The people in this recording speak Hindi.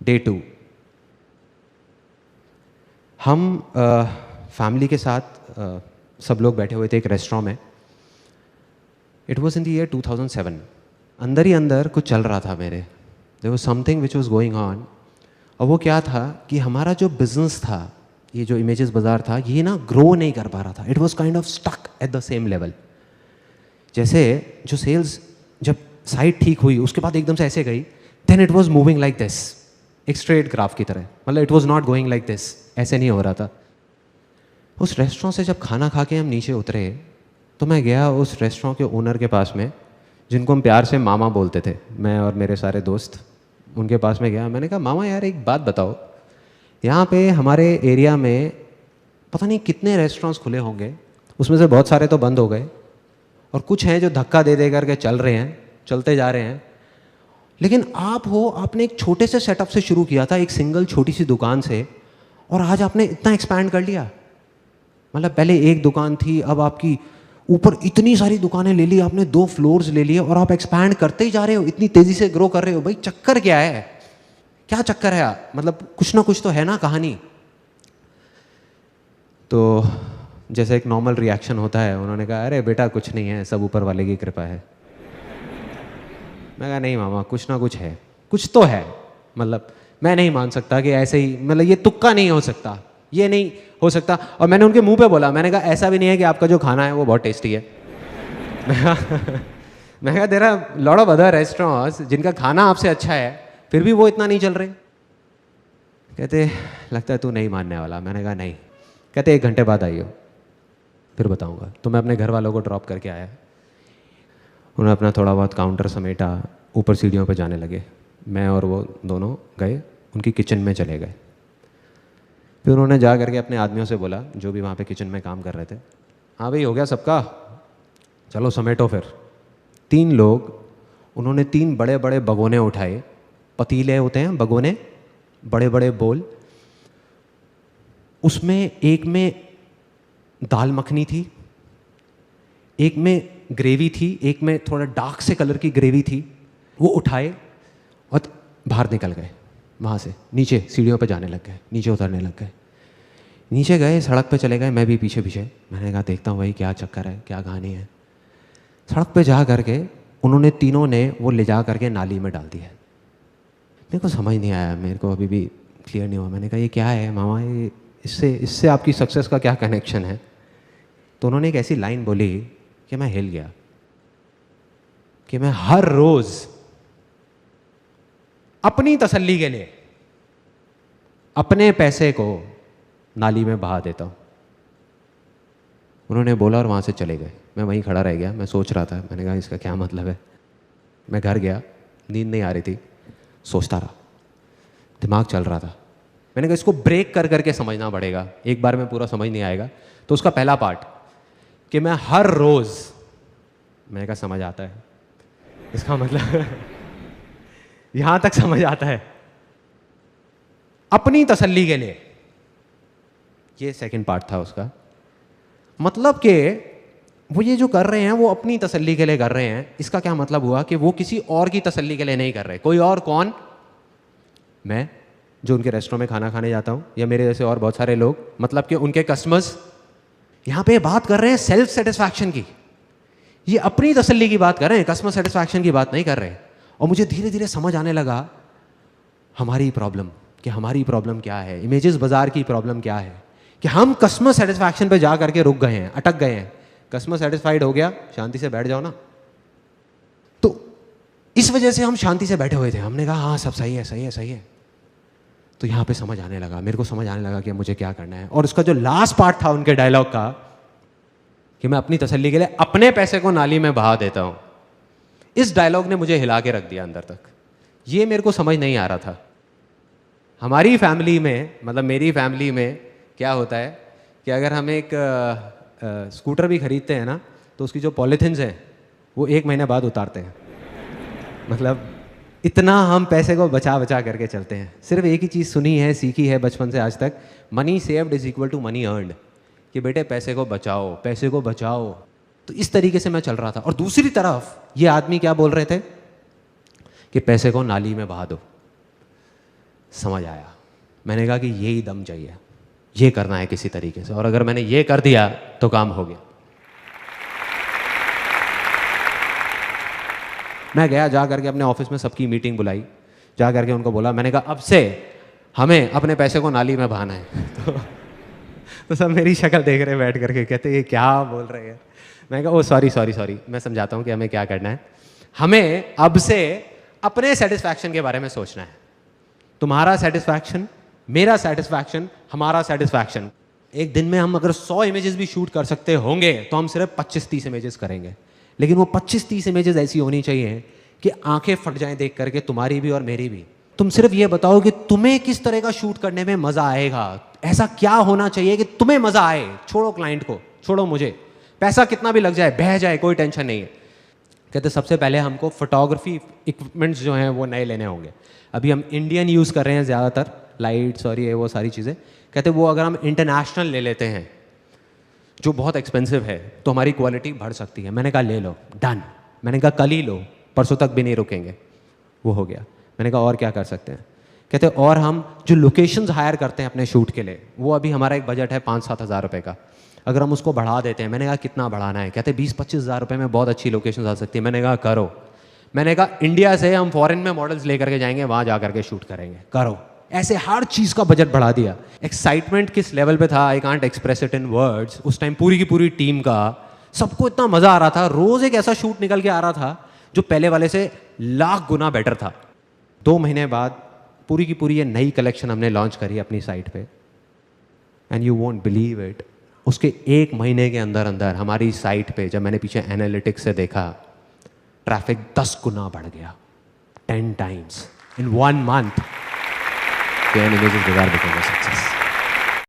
डे 2 हम फैमिली के साथ सब लोग बैठे हुए थे एक रेस्टोरेंट में। It was in the year 2007। अंदर ही अंदर कुछ चल रहा था मेरे, there was something which was going on. और वो क्या था कि हमारा जो बिजनेस था, ये जो इमेजेस बाज़ार था, ये ना ग्रो नहीं कर पा रहा था। It was kind of stuck at the same level. जैसे जो सेल्स जब साइड ठीक हुई उसके बाद एकदम से ऐसे गई, then it was moving like this, एक स्ट्रेट ग्राफ की तरह। मतलब it was not going like this, ऐसे नहीं हो रहा था। उस रेस्टोरेंट से जब खाना खा के हम नीचे उतरे तो मैं गया उस रेस्टोरेंट के ओनर के पास में, जिनको हम प्यार से मामा बोलते थे, मैं और मेरे सारे दोस्त। उनके पास में गया, मैंने कहा मामा यार एक बात बताओ, यहाँ पे हमारे एरिया में पता नहीं कितने रेस्टोरेंट्स खुले होंगे, उसमें से बहुत सारे तो बंद हो गए और कुछ हैं जो धक्का दे दे करके चल रहे हैं, चलते जा रहे हैं। लेकिन आप हो, आपने एक छोटे से सेटअप से शुरू किया था, एक सिंगल छोटी सी दुकान से, और आज आपने इतना एक्सपैंड कर लिया। मतलब पहले एक दुकान थी, अब आपकी ऊपर इतनी सारी दुकानें ले ली आपने, 2 फ्लोर्स ले लिए, और आप एक्सपैंड करते ही जा रहे हो, इतनी तेजी से ग्रो कर रहे हो। भाई चक्कर क्या है, क्या चक्कर है? मतलब कुछ ना कुछ तो है ना कहानी। तो जैसे एक नॉर्मल रिएक्शन होता है, उन्होंने कहा अरे बेटा कुछ नहीं है, सब ऊपर वाले की कृपा है। मैं कहा नहीं मामा, कुछ ना कुछ है, कुछ तो है। मतलब मैं नहीं मान सकता कि ऐसे ही, मतलब ये तुक्का नहीं हो सकता, ये नहीं हो सकता। और मैंने उनके मुंह पे बोला, मैंने कहा ऐसा भी नहीं है कि आपका जो खाना है वो बहुत टेस्टी है। मैं कहा there are lot of other restaurants जिनका खाना आपसे अच्छा है, फिर भी वो इतना नहीं चल रहे। कहते लगता है तू नहीं मानने वाला। मैंने कहा नहीं। कहते 1 घंटे बाद आइयो, फिर बताऊंगा। तो मैं अपने घर वालों को ड्रॉप करके आया। उन्होंने अपना थोड़ा बहुत काउंटर समेटा, ऊपर सीढ़ियों पर जाने लगे। मैं और वो दोनों गए, उनकी किचन में चले गए। फिर उन्होंने जा करके अपने आदमियों से बोला, जो भी वहाँ पे किचन में काम कर रहे थे, हाँ भाई हो गया सबका, चलो समेटो। फिर 3 लोग, उन्होंने 3 बड़े बड़े भगोने उठाए, पतीले होते हैं भगोने, बड़े बड़े बोल। उसमें एक में दाल मखनी थी, एक में ग्रेवी थी, एक में थोड़ा डार्क से कलर की ग्रेवी थी। वो उठाए और बाहर निकल गए, वहाँ से नीचे सीढ़ियों पे जाने लग गए, नीचे उतरने लग गए। नीचे गए, सड़क पे चले गए, मैं भी पीछे पीछे। मैंने कहा देखता हूँ भाई क्या चक्कर है, क्या कहानी है। सड़क पे जा करके उन्होंने तीनों ने वो ले जा करके नाली में डाल दिया। मेरे को समझ नहीं आया, मेरे को अभी भी क्लियर नहीं हुआ। मैंने कहा ये क्या है मामा, ये इससे आपकी सक्सेस का क्या कनेक्शन है? तो उन्होंने एक ऐसी लाइन बोली कि मैं हिल गया, कि मैं हर रोज अपनी तसल्ली के लिए अपने पैसे को नाली में बहा देता हूं। उन्होंने बोला और वहां से चले गए। मैं वहीं खड़ा रह गया, मैं सोच रहा था। मैंने कहा इसका क्या मतलब है? मैं घर गया, नींद नहीं आ रही थी, सोचता रहा, दिमाग चल रहा था। मैंने कहा इसको ब्रेक कर करके समझना पड़ेगा, एक बार में पूरा समझ नहीं आएगा। तो उसका पहला पार्ट कि मैं हर रोज, मैंने कहा समझ आता है, इसका मतलब यहां तक समझ आता है, अपनी तसल्ली के लिए। ये सेकंड पार्ट था उसका। मतलब कि वो ये जो कर रहे हैं वो अपनी तसल्ली के लिए कर रहे हैं। इसका क्या मतलब हुआ कि वो किसी और की तसल्ली के लिए नहीं कर रहे। कोई और कौन? मैं, जो उनके रेस्टोरेंट में खाना खाने जाता हूँ, या मेरे जैसे और बहुत सारे लोग, मतलब कि उनके कस्टमर्स। यहाँ पे बात कर रहे हैं सेल्फ सेटिस्फैक्शन की, ये अपनी तसल्ली की बात कर रहे हैं, कस्टमर सेटिस्फैक्शन की बात नहीं कर रहे हैं। और मुझे धीरे धीरे समझ आने लगा हमारी प्रॉब्लम, कि हमारी प्रॉब्लम क्या है, इमेजेस बाजार की प्रॉब्लम क्या है, कि हम कस्टमर सेटिस्फैक्शन पे जा करके रुक गए हैं, अटक गए हैं। कस्टमर सेटिस्फाइड हो गया, शांति से बैठ जाओ ना। तो इस वजह से हम शांति से बैठे हुए थे। हमने कहा हाँ सब सही है, सही है, सही है। तो यहाँ पे समझ आने लगा, मेरे को समझ आने लगा कि मुझे क्या करना है। और उसका जो लास्ट पार्ट था उनके डायलॉग का, कि मैं अपनी तसल्ली के लिए अपने पैसे को नाली में बहा देता हूं, इस डायलॉग ने मुझे हिला के रख दिया अंदर तक। ये मेरे को समझ नहीं आ रहा था। हमारी फैमिली में, मतलब मेरी फैमिली में क्या होता है कि अगर हम एक स्कूटर भी खरीदते हैं ना, तो उसकी जो पॉलीथिन्स हैं वो 1 महीने बाद उतारते हैं। मतलब इतना हम पैसे को बचा बचा करके चलते हैं। सिर्फ एक ही चीज़ सुनी है, सीखी है बचपन से आज तक, money saved is equal to money earned, कि बेटे पैसे को बचाओ, पैसे को बचाओ। तो इस तरीके से मैं चल रहा था। और दूसरी तरफ ये आदमी क्या बोल रहे थे कि पैसे को नाली में बहा दो। समझ आया। मैंने कहा कि यही दम चाहिए, ये करना है किसी तरीके से, और अगर मैंने ये कर दिया तो काम हो गया। मैं गया, जा करके अपने ऑफिस में सबकी मीटिंग बुलाई, जा करके उनको बोला, मैंने कहा अब से हमें अपने पैसे को नाली में बहाना है। तो सब मेरी शक्ल देख रहे बैठ करके, कहते ये क्या बोल रहे हैं। मैं कहा ओ सॉरी, मैं समझाता हूँ कि हमें क्या करना है। हमें अब से अपने सेटिस्फैक्शन के बारे में सोचना है। तुम्हारा सेटिस्फैक्शन, मेरा सेटिस्फैक्शन, हमारा सेटिस्फैक्शन। एक दिन में हम अगर 100 इमेजेस भी शूट कर सकते होंगे तो हम सिर्फ 25-30 इमेजेस करेंगे, लेकिन वो 25-30 इमेजेस ऐसी होनी चाहिए कि आंखें फट जाएं देख करके, तुम्हारी भी और मेरी भी। तुम सिर्फ ये बताओ कि तुम्हें किस तरह का शूट करने में मजा आएगा, ऐसा क्या होना चाहिए कि तुम्हें मजा आए। छोड़ो क्लाइंट को, छोड़ो मुझे, पैसा कितना भी लग जाए, बह जाए, कोई टेंशन नहीं है। कहते सबसे पहले हमको फोटोग्राफी इक्विपमेंट्स जो हैं वो नए लेने होंगे। अभी हम इंडियन यूज़ कर रहे हैं ज़्यादातर, लाइट्स और ये वो सारी चीज़ें। कहते वो अगर हम इंटरनेशनल ले लेते हैं जो बहुत एक्सपेंसिव है तो हमारी क्वालिटी बढ़ सकती है। मैंने कहा ले लो, डन। मैंने कहा कल ही लो, परसों तक भी नहीं रुकेंगे। वो हो गया। मैंने कहा और क्या कर सकते हैं। कहते और हम जो लोकेशंस हायर करते हैं अपने शूट के लिए, वो अभी हमारा एक बजट है 5-7 हज़ार रुपये का, अगर हम उसको बढ़ा देते हैं। मैंने कहा कितना बढ़ाना है। कहते 20-25 हज़ार रुपये में बहुत अच्छी लोकेशन आ सकती है। मैंने कहा करो। मैंने कहा इंडिया से हम फॉरेन में मॉडल्स लेकर के जाएंगे, वहाँ जा करके शूट करेंगे, करो। ऐसे हर चीज़ का बजट बढ़ा दिया। एक्साइटमेंट किस लेवल पे था, I can't express it in words. उस टाइम पूरी की पूरी टीम का, सबको इतना मज़ा आ रहा था। रोज़ एक ऐसा शूट निकल के आ रहा था जो पहले वाले से लाख गुना बेटर था। 2 महीने बाद पूरी की पूरी ये नई कलेक्शन हमने लॉन्च करी अपनी साइट पे, and you won't believe it, उसके 1 महीने के अंदर अंदर हमारी साइट पे, जब मैंने पीछे एनालिटिक्स से देखा, ट्रैफिक 10 गुना बढ़ गया, 10 टाइम्स इन 1 मंथ। इमेजेस बिगाड़ देखेंगे।